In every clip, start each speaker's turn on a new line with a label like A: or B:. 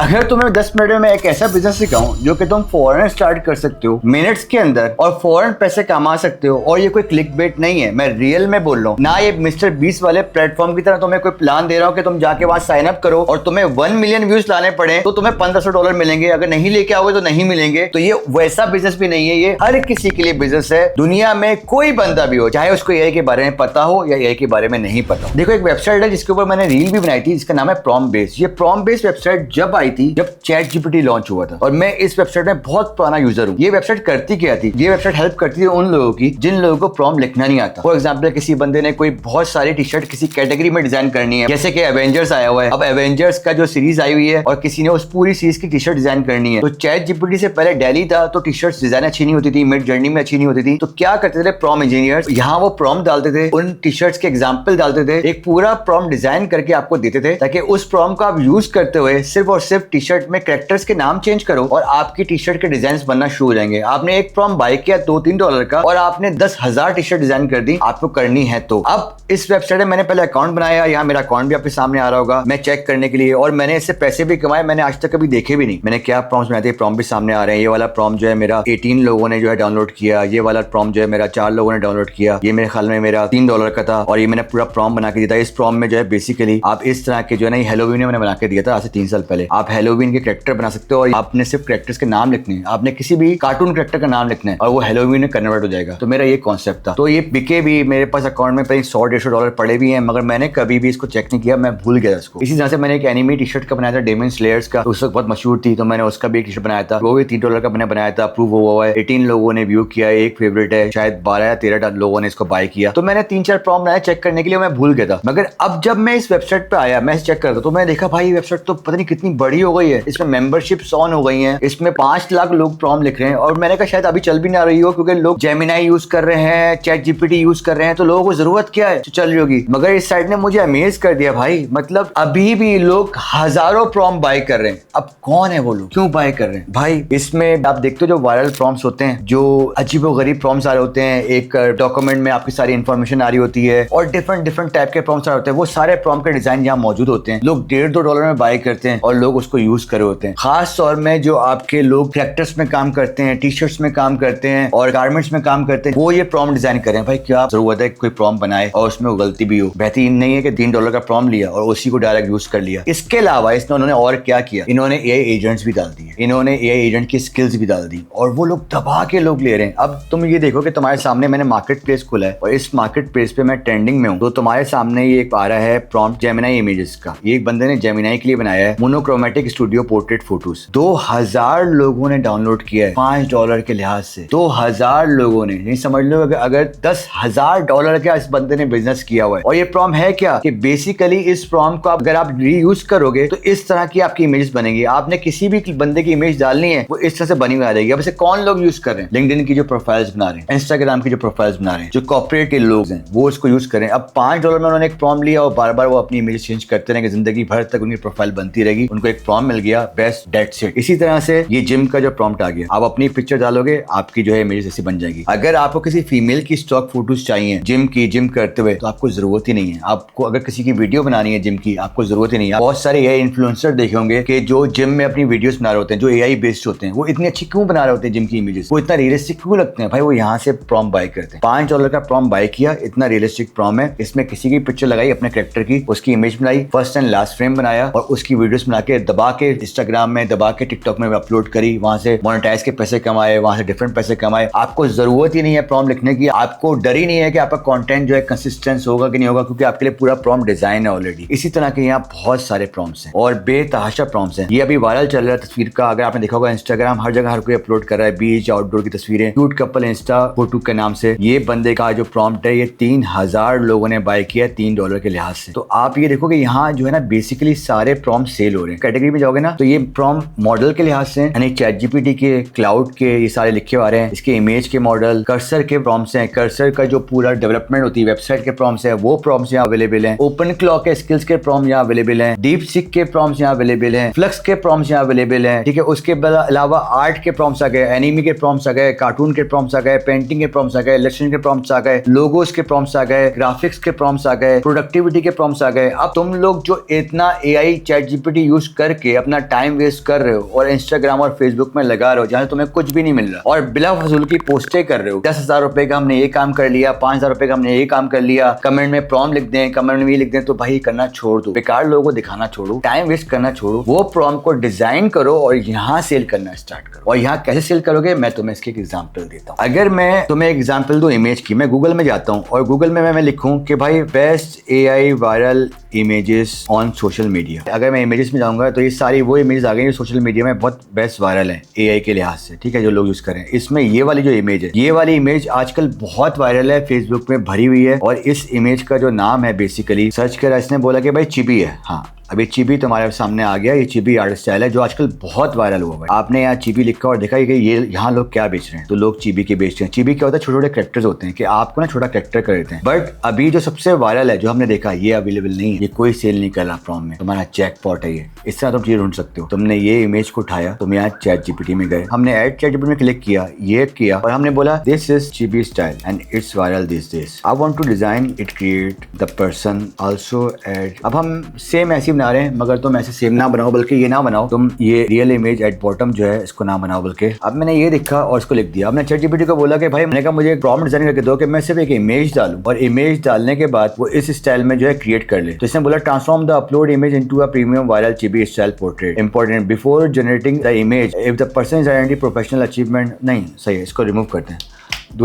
A: अगर तुम्हें 10 मिनट में मैं एक ऐसा बिजनेस सिखाऊं जो कि तुम फौरन स्टार्ट कर सकते हो मिनट्स के अंदर और फौरन पैसे कमा सकते हो, और ये कोई क्लिक बेट नहीं है, मैं रियल में बोल रहा हूँ ना, ये मिस्टर 20 वाले प्लेटफॉर्म की तरह तुम्हें कोई प्लान दे रहा हूँ कि तुम जाके वहां साइन अप करो और तुम्हें 1 मिलियन व्यूज लाने पड़े तो तुम्हें $1500 मिलेंगे, अगर नहीं लेके आओगे तो नहीं मिलेंगे। तो ये वैसा बिजनेस भी नहीं है, ये हर किसी के लिए बिजनेस है। दुनिया में कोई बंदा भी हो, चाहे उसको एआई के बारे में पता हो या एआई के बारे में नहीं पता हो। देखो एक वेबसाइट है जिसके ऊपर मैंने रील भी बनाई थी, जिसका नाम है प्रॉम्प्ट बेस। ये प्रॉम्प्ट बेस वेबसाइट जब आई थी, जब चैट जीपीटी लॉन्च हुआ था, और मैं इस वेबसाइट में बहुत पुराना यूजर हूँ। ये वेबसाइट करती क्या थी? ये वेबसाइट हेल्प करती थी उन लोगों की जिन लोगों को प्रॉम्प्ट लिखना नहीं आता। फॉर एग्जांपल किसी बंदे ने कोई बहुत सारी टी शर्ट किसी कैटेगरी में डिजाइन करनी है, जैसे कि एवेंजर्स आया हुआ है, अब एवेंजर्स का जो सीरीज आई हुई है और किसी ने उस पूरी सीरीज की टी शर्ट डिजाइन करनी है, तो चैट जीपीटी से पहले डेली था तो टी शर्ट डिजाइन अच्छी नहीं होती थी, मिड जर्नी में अच्छी नहीं होती थी। तो क्या करते थे प्रॉम्प्ट इंजीनियर्स, यहाँ वो प्रॉम्प्ट डालते थे, उन टी शर्ट्स के एग्जाम्पल डालते थे, एक पूरा प्रॉम्प्ट डिजाइन करके आपको देते थे, ताकि उस प्रॉम्प्ट को आप यूज करते हुए सिर्फ और सिर्फ टी शर्ट में कैरेक्टर्स के नाम चेंज करो और आपकी टी शर्ट के डिजाइन बनना शुरू हो जाएंगे। आपने एक प्रॉम्प्ट बाय किया $2-3 का और आपने 10,000 टी शर्ट डिजाइन कर दी, आपको करनी है। तो अब इस वेबसाइट में मैंने पहले अकाउंट बनाया, यहाँ मेरा अकाउंट भी आपके सामने आ रहा होगा, मैं चेक करने के लिए, और मैंने इससे पैसे भी कमाए, मैंने आज तक कभी देखे भी नहीं। मैंने क्या प्रॉम्प्ट्स बनाए थे, प्रॉम्प्ट भी सामने आ रहे हैं। ये वाला प्रॉम्प्ट जो है मेरा 18 लोगों ने जो है डाउनलोड किया, ये वाला प्रॉम्प्ट जो है मेरा 4 लोगों ने डाउनलोड किया, ये मेरे ख्याल में मेरा $3 का था, और ये मैंने पूरा प्रॉम्प्ट बना के दिया था। इस प्रॉम्प्ट में जो है बेसिकली आप इस तरह के जो है ना, हेलोवीन मैंने बना के दिया था आज से 3 साल पहले। आप हेलोवीन के कैरेक्टर बना सकते हो और आपने सिर्फ कैरेक्टर्स के नाम लिखने हैं, आपने किसी भी कार्टून कैरेक्टर का नाम लिखना है और वो हेलोवीन में कन्वर्ट हो जाएगा। तो मेरा ये कॉन्सेप्ट था। तो ये बिके भी, मेरे पास अकाउंट में $100-150 पड़े भी हैं, मगर मैंने कभी भी इसको चेक नहीं किया, मैं भूल गया इसको। इसी तरह से मैंने एक एनिमी टी शर्ट का बनाया था, डेमन स्लेयर्स का, उस वक्त बहुत मशहूर थी, तो मैंने उसका भी एक टी शर्ट बनाया था, वो भी $3 का मैंने बनाया था, अप्रूव हुआ है, 18 लोगों ने व्यू किया, एक फेवरेट है, शायद 12 या 13 लोगों ने इसको बाय किया। तो मैंने 3-4 प्रॉम्प्ट बनाया चेक करने के लिए, मैं भूल गया था। मगर अब जब मैं इस वेबसाइट पे आया, मैं चेक करता तो मैंने देखा भाई वेबसाइट तो पता नहीं कितनी बड़ी हो गई है, इसमें मेंबरशिप्स ऑन हो गई हैं, इसमें 5 लाख लोग प्रॉम्प्ट लिख रहे हैं, और मैंने कहा शायद अभी चल भी ना रही हो क्योंकि लोग जेमिनाई यूज कर रहे हैं, चैट जीपीटी यूज कर रहे हैं, तो लोगों को जरूरत क्या है, तो चल रही होगी। मगर इस साइट ने मुझे अमेज कर दिया भाई, मतलब अभी भी लोग हजारों प्रॉम्प्ट बाय कर रहे हैं। अब कौन है वो लोग, क्यों बाय कर रहे हैं भाई? इसमें आप देखते हो जो वायरल प्रॉम्प्ट्स होते हैं, जो अजीबोगरीब प्रॉम्प्ट्स आ रहे होते हैं, एक डॉक्यूमेंट में आपकी सारी इंफॉर्मेशन आ रही होती है, और डिफरेंट टाइप के प्रॉम्प्ट्स आ रहे होते हैं, वो सारे प्रॉम्प्ट के डिजाइन यहाँ मौजूद होते हैं, लोग $1.5-2 में बाय करते हैं और लोग उसको यूज कर रहे होते हैं। खास तौर में जो आपके लोग कैरेक्टर्स में काम करते हैं, टी शर्ट्स में काम करते हैं और गारमेंट्स में काम करते हैं, वो ये प्रॉम्प्ट डिजाइन करें। भाई क्या जरूरत है कोई प्रॉम्प्ट बनाए और उसमें वो गलती भी हो? बेहतरीन नहीं है कि $3 का प्रॉम्प्ट लिया और उसी को डायरेक्ट यूज कर लिया। इसके अलावा इसने उन्होंने और क्या किया, इन्होंने एआई एजेंट्स भी डाल दिए, इन्होंने एआई एजेंट की स्किल्स भी डाल दी, और वो लोग दबा के लोग ले रहे हैं। अब तुम ये देखो कि तुम्हारे सामने मैंने मार्केट प्लेस खोला है और इस मार्केट प्लेस पे मैं ट्रेंडिंग में हूँ, तो तुम्हारे सामने ये एक आ रहा है प्रॉम्प्ट जेमिनाई इमेजेस का। ये एक बंदे ने जेमिनाई के लिए बनाया है मोनोक्रोमेटिक स्टूडियो पोर्ट्रेट फोटोज, 2000 लोगों ने डाउनलोड किया है $5 के लिहाज से। 2000 लोगों ने, नहीं समझ लो अगर $10,000 का इस बंदे ने बिजनेस किया हुआ है। और ये प्रॉम्प्ट है क्या कि बेसिकली इस प्रॉम्प्ट को अगर आप रीयूज करोगे तो इस तरह की आपकी इमेजेस बनेंगी। आपने किसी भी बंदे की इमेज डालनी है, वो इस तरह से बनी हुई आ जाएगी। अब इसे कौन लोग यूज कर रहे हैं? लिंक्डइन की जो प्रोफाइल्स बना रहे हैं, इंस्टाग्राम की जो प्रोफाइल्स बना रहे हैं, जो कॉर्पोरेट के लोग हैं वो इसको यूज करें। अब $5 में उन्होंने एक प्रॉम्प्ट लिया और बार बार वो अपनी इमेज चेंज करते रहेंगे, जिंदगी भर तक उनकी प्रोफाइल बनती रहेगी। उनको एक प्रॉम्प्ट मिल गया, बेस्ट दैट्स इट। इसी तरह से ये जिम का जो प्रॉम्प्ट आ गया, आप अपनी पिक्चर डालोगे, आपकी जो है इमेज ऐसी बन जाएगी। अगर आपको किसी फीमेल की स्टॉक फोटोज चाहिए जिम करते हुए, तो आपको जरूरत ही नहीं है। आपको अगर किसी की वीडियो बनानी है जिम की, आपको जरूरत ही नहीं है। बहुत सारे एआई इन्फ्लुएंसर देखे होंगे कि जो जिम में अपनी वीडियोस बना रहे होते हैं, जो एआई बेस्ड होते हैं, वो इतनी अच्छी क्यों बना रहे होते हैं जिम की इमेजेस, वो इतना रियलिस्टिक क्यों लगते हैं? भाई वो यहाँ से प्रॉम्प्ट बाय करते हैं। $5 का प्रॉम्प्ट बाय किया, इतना रियलिस्टिक प्रॉम्प्ट है, इसमें किसी की पिक्चर लगाई अपने कैरेक्टर की, उसकी इमेज बनाई, फर्स्ट एंड लास्ट फ्रेम बनाया और उसकी वीडियोस बना के दबा के इंस्टाग्राम में, दबा के टिकटॉक में अपलोड करी, वहां से मोनेटाइज के पैसे कमाए, वहां से डिफरेंट पैसे कमाए। आपको जरूरत ही नहीं है प्रॉम्प्ट लिखने की, आपको डर ही नहीं है कि आपका कंटेंट जो है कंसिस्टेंट होगा कि नहीं होगा, क्योंकि आपके लिए पूरा प्रॉम्प्ट डिजाइन है ऑलरेडी। इसी तरह के यहाँ बहुत सारे प्रॉम्प्ट्स हैं और बेतहाशा प्रॉम्प्ट्स हैं। ये अभी वायरल चल रहा है तस्वीर का, अगर आपने देखा होगा इंस्टाग्राम हर जगह हर कोई अपलोड कर रहा है, बीच आउटडोर की तस्वीरें, क्यूट कपल इंस्टा फोटो के नाम से। ये बंदे का जो प्रॉम्प्ट है, ये 3000 लोगों ने बाय किया $3 के लिहाज से। तो आप ये देखोगे यहाँ जो है ना बेसिकली सारे प्रॉम्प्ट सेल हो रहे हैं। कैटेगरी में जाओगे ना तो ये प्रॉम्प्ट मॉडल के लिहाज से, यानी चैट जीपीटी के, क्लाउड के, ये सारे लिखे आ रहे हैं। इसके इमेज के मॉडल, कर्सर के प्रॉम्प्ट्स हैं, कर्सर का जो पूरा डेवलपमेंट होती है वेबसाइट के प्रॉम्प्ट्स है, वो प्रॉम्प्ट्स यहाँ अवेलेबल हैं। ओपन क्लॉक के स्किल्स के प्रॉम्प्ट यहाँ अवेलेबल हैं, डीप सीक के प्रॉम्प्ट्स यहाँ अवेलेबल हैं, फ्लक्स के प्रॉम्प्ट्स यहाँ अवेलेबल हैं। ठीक है, ठीक है, उसके अलावा आर्ट के प्रॉम्प्ट्स आ गए, एनिमी के प्रॉम्प्ट्स आ गए, कार्टून के प्रॉम्प्ट्स आ गए, पेंटिंग के प्रॉम्प्ट्स आ गए, इलस्ट्रेशन के प्रॉम्प्ट्स आ गए, लोगोस के प्रॉम्प्ट्स आ गए, ग्राफिक्स के प्रॉम्प्ट्स आ गए, प्रोडक्टिविटी के प्रॉम्प्ट्स आ गए। अब तुम लोग जो इतना एआई चैट जीपीटी यूज करके अपना टाइम वेस्ट कर रहे हो और इंस्टाग्राम और फेसबुक में लगा रहे हो जहां तुम्हें कुछ भी नहीं मिल रहा और बिला फजूल की पोस्टें कर रहे हो, 10,000 रुपए का हमने ये काम कर लिया, 5,000 रुपए का हमने ये काम कर लिया, कमेंट में प्रॉम्प्ट लिख दें, कमेंट में ये लिख दें, तो भाई करना छोड़ दो, बेकार लोगों को दिखाना छोड़ो, टाइम वेस्ट करना छोड़ो, वो प्रॉम्प्ट को डिजाइन करो और यहाँ सेल करना स्टार्ट करो। और यहाँ कैसे सेल करोगे, मैं तुम्हें इसकी एक एग्जांपल देता हूँ। अगर मैं तुम्हें एग्जांपल दूं इमेज की, मैं गूगल में जाता हूँ और गूगल में मैं लिखूं कि भाई best AI viral images on social media. अगर मैं इमेजेस में जाऊंगा तो ये सारी वो इमेजेस आ गई जो सोशल मीडिया में बहुत बेस्ट वायरल है एआई के लिहाज से, ठीक है, जो लोग यूज कर रहे हैं। इसमें ये वाली जो इमेज है, ये वाली इमेज आजकल बहुत वायरल है, फेसबुक में भरी हुई है। और इस इमेज का जो नाम है, बेसिकली सर्च करा, इसने बोला कि भाई चिबी है। हाँ, अभी चिबी तुम्हारे सामने आ गया। ये चिबी आर्ट स्टाइल है जो आजकल बहुत वायरल हुआ है। आपने यहाँ चिबी लिखा और देखा कि ये यहाँ लोग क्या बेच रहे हैं, तो लोग चिबी के बेचते हैं। चिबी क्या होता है, छोटे छोटे कैरेक्टर्स होते हैं कि आपको ना छोटा कैरेक्टर कर देते हैं। बट अभी जो सबसे वायरल है, जो हमने देखा, ये अवेलेबल नहीं है, ये कोई सेल नहीं कर रहा प्रॉम्प्ट में, तुम्हारा जैकपॉट है ये। इस तरह तुम चीज ढूंढ सकते हो। तुमने ये इमेज को उठाया, तुम यहाँ चैट जीपीटी में गए, हमने ऐड चैट जीपीटी में क्लिक किया, ये किया और हमने बोला this is chibi style and it's viral this days, I want to design it, create the person also add. अब हम सेम ऐसी बना रहे हैं, मगर तुम ऐसे सेम ना बनाओ, बल्कि ये ना बनाओ, तुम ये रियल इमेज एट बॉटम जो है इसको ना बनाओ, बल्कि अब मैंने ये लिखा और इसको लिख दिया। अब मैंने चैट जीपीटी को बोला कि भाई, मैंने कहा मुझे प्रॉम्प्ट डिजाइन करके दो कि मैं सिर्फ एक इमेज डालूं और इमेज डालने के बाद वो इस स्टाइल में जो है क्रिएट कर ले। तो इसने बोला transform the upload image into a premium viral chibi style portrait, important before generating the image if the person is identity professional achievement. नहीं सही है, इसको रिमूव करते हैं।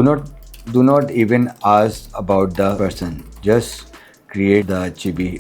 A: Do not even ask about the person, just create the chibi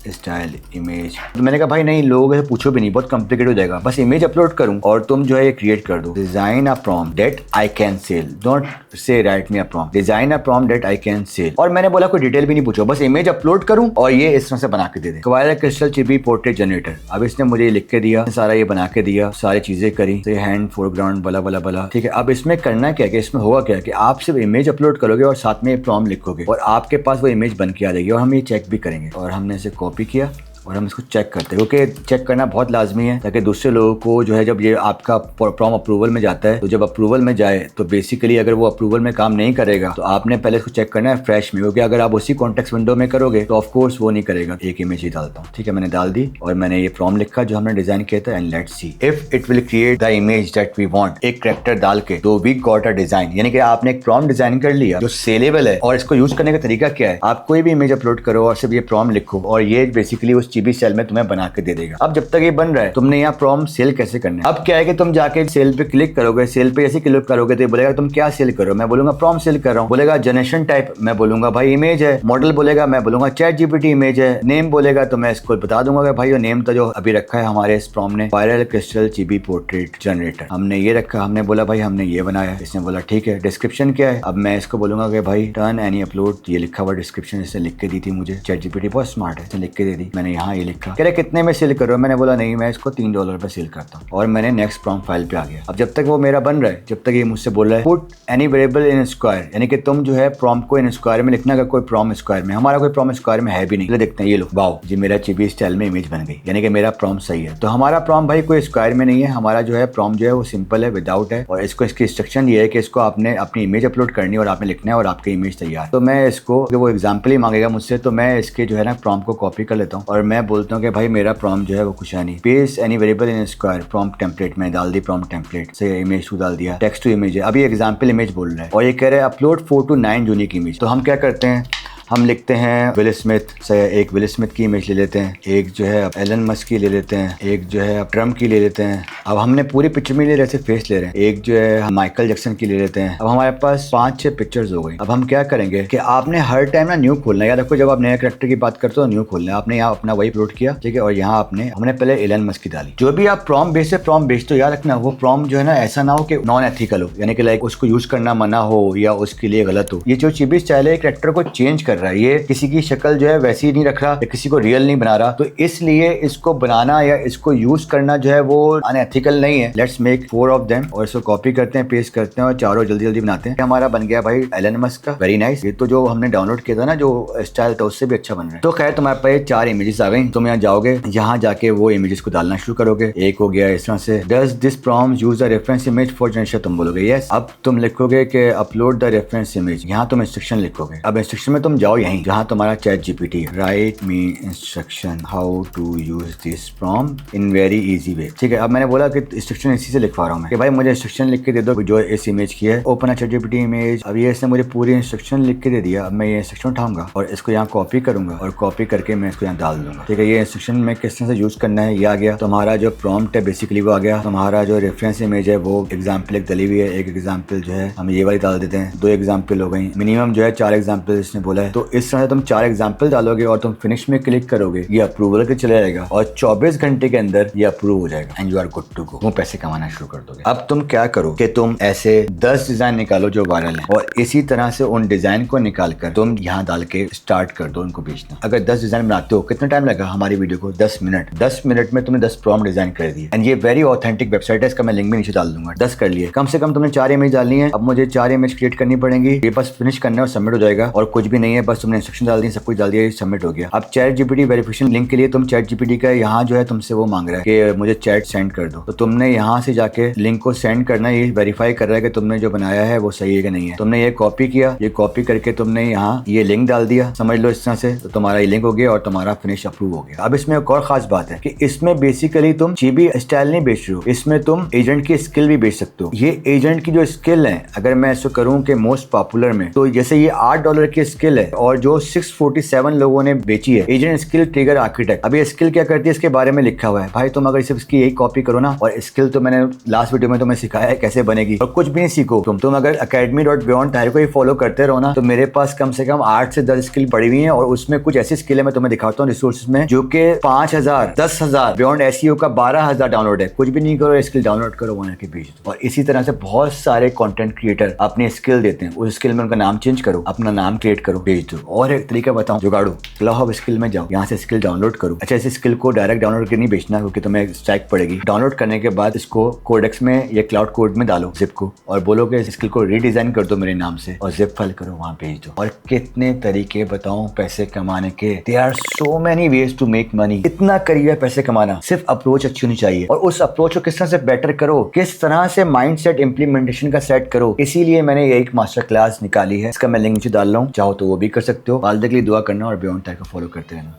A: style image. तो मैंने कहा भाई नहीं, लोगों से पूछो भी नहीं, बहुत कॉम्प्लिकेटेड हो जाएगा, बस इमेज अपलोड करूं और तुम जो है ये क्रिएट कर दो। Design a prompt that I can sell, don't say right me a prompt, design a prompt that I can sell. और मैंने बोला कोई डिटेल भी नहीं पूछो, बस इमेज अपलोड करूं और ये इस तरह से बना के दे दे, वायरल क्रिस्टल चिबी पोर्ट्रेट जनरेटर। अब इसने मुझे लिख के दिया, सारा ये बना के दिया, सारी चीजें करी, तो हैंड फोरग्राउंड बला बला बला, ठीक है। अब इसमें करना क्या है, इसमें होगा क्या कि आप सिर्फ इमेज अपलोड करोगे और साथ में प्रॉम्प्ट लिखोगे और आपके पास वो इमेज बन के आ जाएगी और हम ये चेक भी करेंगे। और हमने इसे कॉपी किया और हम इसको चेक करते हैं, क्योंकि चेक करना बहुत लाजमी है ताकि दूसरे लोगों को जो है, जब ये आपका प्रॉम्प्ट अप्रूवल में जाता है, तो जब अप्रूवल में जाए तो बेसिकली अगर वो अप्रूवल में काम नहीं करेगा तो आपने पहले इसको चेक करना है फ्रेश में, क्योंकि अगर आप उसी कॉन्टेक्स्ट विंडो में करोगे तो ऑफ कोर्स वो नहीं करेगा। एक इमेज ही डालता हूँ, ठीक है, मैंने डाल दी और मैंने ये प्रॉम्प्ट लिखा जो हमने डिजाइन किया था, and let's see if it will create the image that we want. एक कैरेक्टर डाल के तो वी गॉट अ डिजाइन, यानी कि आपने एक प्रॉम्प्ट डिजाइन कर लिया जो सेलेबल है। और इसको यूज करने का तरीका क्या है, आप कोई भी इमेज अपलोड करो और सिर्फ ये प्रॉम्प्ट लिखो और ये बेसिकली उस चिबी स्टाइल में तुम्हें बना के दे देगा। अब जब तक ये बन रहा है, तुमने यहाँ प्रॉम्प्ट सेल कैसे करना है। अब क्या है कि तुम जाके सेल पे क्लिक करोगे, सेल पे जैसे क्लिक करोगे तो ये बोलेगा तुम क्या सेल करो, मैं बोलूंगा प्रॉम्प्ट सेल कर रहा हूँ, बोलेगा जनरेशन टाइप, मैं बोलूंगा भाई इमेज है, मॉडल बोलेगा, मैं बोलूंगा चैट जीपीटी इमेज है, नेम बोलेगा तो मैं इसको बता दूंगा कि भाई वो नेम तो जो अभी रखा है हमारे इस प्रॉम्प्ट ने, वायरल क्रिस्टल चिबी पोर्ट्रेट जनरेटर, हमने ये रखा, हमने बोला भाई हमने ये बनाया, इसने बोला ठीक है। डिस्क्रिप्शन क्या है, अब मैं इसको बोलूंगा कि भाई टर्न एनी अपलोड, ये लिखा हुआ डिस्क्रिप्शन इसने लिख के दी थी मुझे, चैट जीपीटी बहुत स्मार्ट है, इसने लिख के दे दी। मैंने यहाँ ये लिखा, कह रहे कितने में सेल करो, मैंने बोला नहीं मैं इसको $3 पे सेल करता हूँ और मैंने नेक्स्ट प्रॉम्प्ट फाइल पे आ गया। अब जब तक वो मेरा बन रहा है, जब तक ये मुझसे बोल रहा है put any variable in square, यानी कि तुम जो है प्रॉम्प्ट को इन स्क्वायर में लिखना, का कोई प्रॉम्प्ट स्क्वायर में, हमारा कोई प्रॉम्प्ट स्क्वायर में है भी नहीं। देखते हैं, ये लो वाओ जी, मेरा चिबी स्टाइल में इमेज बन गई, यानी कि मेरा प्रॉम्प्ट सही है। तो हमारा प्रॉम्प्ट भाई कोई स्क्वायर में नहीं है, हमारा जो है प्रॉम्प्ट जो है वो सिंपल है, विदाउट है। और इसको इसकी इंस्ट्रक्शन ये है कि इसको आपने अपनी इमेज अपलोड करनी है और आपने लिखना है और आपकी इमेज तैयार। तो मैं इसको, वो एग्जाम्पल ही मांगेगा मुझसे, तो मैं इसके जो है ना प्रॉम्प्ट को कॉपी कर लेता हूँ और मैं बोलता हूँ कि भाई मेरा प्रॉम्प्ट जो है वो कुछ है नहीं, paste any variable in square prompt template में डाल दी, प्रॉम्प्ट टेम्पलेट से इमेज टू डाल दिया, टेक्स्ट टू इमेज है, अभी एग्जाम्पल इमेज बोल रहा है और ये कह रहे हैं अपलोड 4 to 9 यूनिक इमेज। तो हम क्या करते हैं, हम लिखते हैं विल स्मिथ से, एक विल स्मिथ की इमेज ले लेते हैं, एक जो है एलन मस्क की ले लेते हैं, एक जो है ट्रम्प की ले लेते हैं। अब हमने पूरी पिक्चर में ले रहे थे, फेस ले रहे हैं, एक जो है माइकल जैक्सन की ले लेते हैं। अब हमारे पास 5-6 पिक्चर्स हो गई। अब हम क्या करेंगे कि आपने हर टाइम ना न्यू खोलना है, याद रखो जब आप नए कैरेक्टर की बात करते हो न्यू खोलना है। आपने यहाँ अपना वही अपलोड किया, ठीक है, और यहाँ हमने पहले एलन मस्क की डाली। जो भी आप प्रॉम्प्ट बेस से प्रॉम्प्ट बेचते हो, याद रखना वो प्रॉम्प्ट जो है ना ऐसा ना हो कि नॉन एथिकल हो, यानी कि लाइक उसको यूज करना मना हो या उसके लिए गलत हो। ये जो चिबी स्टाइल है कैरेक्टर को चेंज कर कर रहा है, ये किसी की शक्ल जो है वैसी नहीं रख रहा या किसी को रियल नहीं बना रहा, तो इसलिए इसको बनाना या इसको यूज करना जो है वो अनएथिकल नहीं है। लेट्स मेक 4 ऑफ देम और इसको कॉपी करते हैं, पेस्ट करते हैं और चारों जल्दी जल्दी बनाते हैं। हमारा बन गया भाई एलन मस्क का, वेरी नाइस। ये तो जो हमने डाउनलोड किया था ना जो स्टाइल था उससे भी अच्छा बन रहा है। तो खैर तुम्हारे पास 4 इमेजेस आ गई, तुम यहाँ जाओगे, यहाँ जाके वो इमेजेस को डालना शुरू करोगे। एक हो गया इस तरह से, does this prompt use the reference image for generation, तुम बोलोगे यस। अब तुम लिखोगे कि अपलोड द रेफरेंस इमेज, यहाँ तुम इंस्ट्रक्शन लिखोगे। अब इंस्ट्रक्शन में तुम जाओ यहीं जहाँ तुम्हारा चैट जीपीटी है, write me instruction how to use this prompt in very easy way. ठीक है, अब मैंने बोला कि इंस्ट्रक्शन इसी से लिखवा रहा हूँ मैं कि भाई मुझे इंस्ट्रक्शन लिख के दे दो जो इस इमेज की है, ओपन चैट जीपीटी इमेज। अब ये इसने मुझे पूरी इंस्ट्रक्शन लिख के दे दिया। अब मैं ये इंस्ट्रक्शन उठाऊंगा और इसको यहाँ कॉपी करूंगा और कॉपी करके मैं इसको यहाँ डाल दूंगा। ठीक है, ये इंस्ट्रक्शन में किस तरह से यूज करना है ये आ गया। तुम्हारा जो प्रॉम्प्ट है बेसिकली वो आ गया। तुम्हारा जो रेफरेंस इमेज है वो एग्जाम्पल एक डली हुई है, एक एग्जाम्पल जो है हम ये वाली डाल देते हैं। 2 एग्जाम्पल हो गई, मिनिमम जो है 4 एग्जाम्पल इसने बोला है। तो इस तरह से तुम 4 एग्जाम्पल डालोगे और तुम फिनिश में क्लिक करोगे, ये अप्रूवल के चले जाएगा और 24 घंटे के अंदर ये अप्रूव हो जाएगा and you are good to go. तुम पैसे कमाना शुरू कर दोगे। अब तुम क्या करो कि तुम ऐसे 10 डिजाइन निकालो जो वायरल है और इसी तरह से उन डिजाइन को निकाल कर तुम यहाँ डाल के स्टार्ट कर दो उनको बेचना। अगर 10 डिजाइन बनाते हो कितना टाइम लगा हमारी वीडियो को? 10 मिनट। 10 मिनट में तुमने 10 प्रॉम्प्ट डिजाइन कर दिए एंड ये वेरी ऑथेंटिक वेबसाइट है, इसका मैं लिंक भी नीचे डाल दूंगा। 10 कर लिए, कम से कम तुमने 4 इमेज डालनी है। अब मुझे 4 इमेज क्रिएट करनी पड़ेंगी, ये बस फिनिश करना है और सबमिट हो जाएगा और कुछ भी नहीं है, बस तुमने इंस्ट्रक्शन डाल दी, सब कुछ डाल दिया, सबमिट हो गया। अब चैट जीपीटी वेरिफिकेशन लिंक के लिए तुम चैट जीपीटी का यहाँ जो है तुमसे वो मांग रहा है कि मुझे चैट सेंड कर दो, तो तुमने यहाँ से जाके लिंक को सेंड करना, ये वेरीफाई कर रहा है कि तुमने जो बनाया है वो सही है कि नहीं है। तुमने ये कॉपी किया, ये कॉपी करके तुमने यहाँ ये लिंक डाल दिया, समझ लो इस तरह से, तो तुम्हारा ये लिंक हो गया और तुम्हारा फिनिश अप्रूव हो गया। अब इसमें एक और खास बात है कि इसमें बेसिकली तुम चीबी स्टाइल नहीं बेच रहे हो, इसमें तुम एजेंट की स्किल भी बेच सकते हो। ये एजेंट की जो स्किल है, अगर मैं इसको करूँ कि मोस्ट पॉपुलर में, तो जैसे ये $8 की स्किल है और जो 647 लोगों ने बेची है, एजेंट स्किल ट्रिगर आर्किटेक्ट। अब ये स्किल क्या करती है इसके बारे में लिखा हुआ है। भाई तुम अगर सिर्फ इसकी यही कॉपी करो ना, और स्किल तो मैंने लास्ट वीडियो में तुम्हें सिखाया है कैसे बनेगी, और कुछ भी नहीं सीखो तुम अगर academy.beyond ताहिर को ही फॉलो करते रहो ना, तो मेरे पास कम से कम 8 से 10 स्किल पड़ी हुई है और उसमें कुछ ऐसी स्किल है मैं तुम्हें दिखाता हूँ रिसोर्सेज में, जो कि 5000 10,000 बियॉन्ड एसईओ का 12,000 डाउनलोड है। कुछ भी नहीं करो, स्किल डाउनलोड करो, वहां के भेज दो। और इसी तरह से बहुत सारे कंटेंट क्रिएटर अपनी स्किल देते हैं, उस स्किल में उनका नाम चेंज करो, अपना नाम क्रिएट करो, भेज दो। और एक तरीका बताऊं, जुगाड़ू, क्लाउड हब स्किल में जाओ, यहाँ से स्किल डाउनलोड करो। अच्छा, इस स्किल को डायरेक्ट डाउनलोड करके नहीं बेचना क्योंकि तुम्हें स्ट्राइक पड़ेगी। डाउनलोड करने के बाद इसको कोडेक्स में या क्लाउड कोड में डालो जिप को, और बोलो कि इस स्किल को रीडिजाइन कर दो मेरे नाम से और जिप फाइल करो, वहां भेज दो। और कितने तरीके बताऊं पैसे कमाने के, there are so many ways to make money. इतना करिए पैसे कमाना, सिर्फ अप्रोच अच्छी होनी चाहिए और उस अप्रोच को किस तरह से बेटर करो, किस तरह से माइंडसेट इंप्लीमेंटेशन का सेट करो। इसीलिए मैंने ये एक मास्टर क्लास निकाली है, इसका मैं लिंक नीचे डाल रहा हूँ, चाहो तो वो भी कर सकते हो। वालिद के लिए दुआ करना और बियॉन्ड टाइम को फॉलो करते रहना।